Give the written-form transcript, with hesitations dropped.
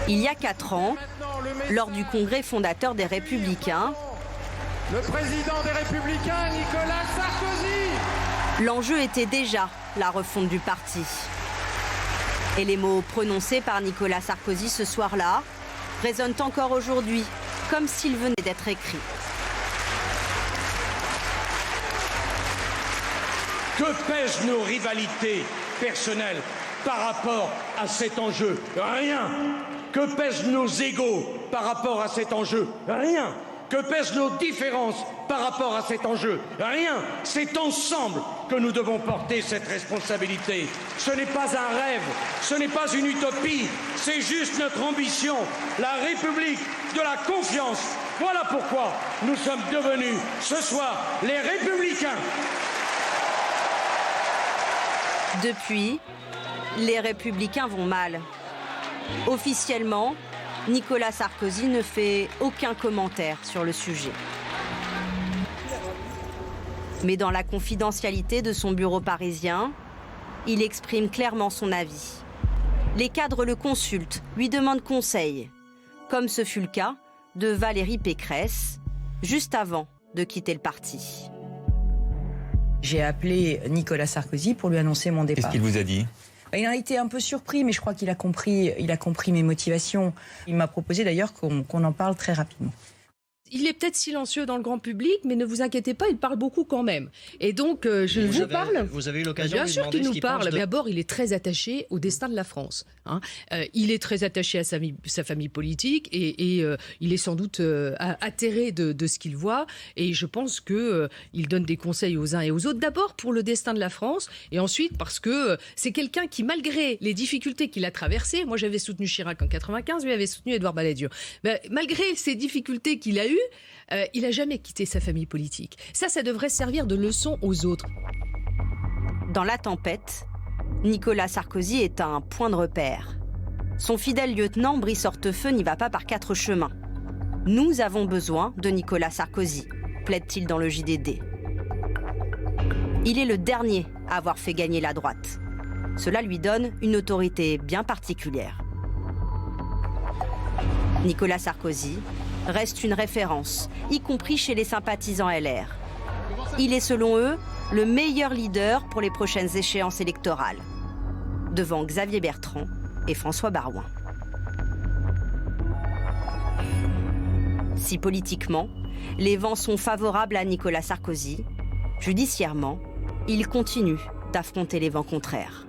Il y a 4 ans, lors du congrès fondateur des Républicains, le président des Républicains, Nicolas Sarkozy. L'enjeu était déjà la refonte du parti. Et les mots prononcés par Nicolas Sarkozy ce soir-là résonnent encore aujourd'hui, comme s'ils venaient d'être écrits. Que pèsent nos rivalités personnelles par rapport à cet enjeu? Rien. Que pèsent nos égos par rapport à cet enjeu? Rien. Que pèsent nos différences par rapport à cet enjeu? Rien. C'est ensemble que nous devons porter cette responsabilité. Ce n'est pas un rêve, ce n'est pas une utopie, c'est juste notre ambition, la République de la confiance. Voilà pourquoi nous sommes devenus ce soir les Républicains. Depuis, les Républicains vont mal. Officiellement, Nicolas Sarkozy ne fait aucun commentaire sur le sujet. Mais dans la confidentialité de son bureau parisien, il exprime clairement son avis. Les cadres le consultent, lui demandent conseil, comme ce fut le cas de Valérie Pécresse, juste avant de quitter le parti. J'ai appelé Nicolas Sarkozy pour lui annoncer mon départ. Qu'est-ce qu'il vous a dit ? Il a été un peu surpris, mais je crois qu'il a compris mes motivations. Il m'a proposé d'ailleurs qu'on en parle très rapidement. Il est peut-être silencieux dans le grand public, mais ne vous inquiétez pas, il parle beaucoup quand même. Et donc, je vous parle. Vous avez eu l'occasion Bien de lui sûr demander qu'il ce nous qu'il parle. pense de... D'abord, il est très attaché au destin de la France. Il est très attaché à sa famille politique et il est sans doute atterré de ce qu'il voit. Et je pense qu'il donne des conseils aux uns et aux autres. D'abord pour le destin de la France et ensuite parce que c'est quelqu'un qui, malgré les difficultés qu'il a traversées, moi j'avais soutenu Chirac en 95, lui avait soutenu Édouard Balladur. Malgré ces difficultés qu'il a eues, il n'a jamais quitté sa famille politique. Ça devrait servir de leçon aux autres. Dans la tempête, Nicolas Sarkozy est un point de repère. Son fidèle lieutenant Brice Hortefeux n'y va pas par 4 chemins. Nous avons besoin de Nicolas Sarkozy, plaide-t-il dans le JDD. Il est le dernier à avoir fait gagner la droite. Cela lui donne une autorité bien particulière. Nicolas Sarkozy reste une référence, y compris chez les sympathisants LR. Il est selon eux le meilleur leader pour les prochaines échéances électorales, devant Xavier Bertrand et François Baroin. Si politiquement, les vents sont favorables à Nicolas Sarkozy, judiciairement, il continue d'affronter les vents contraires.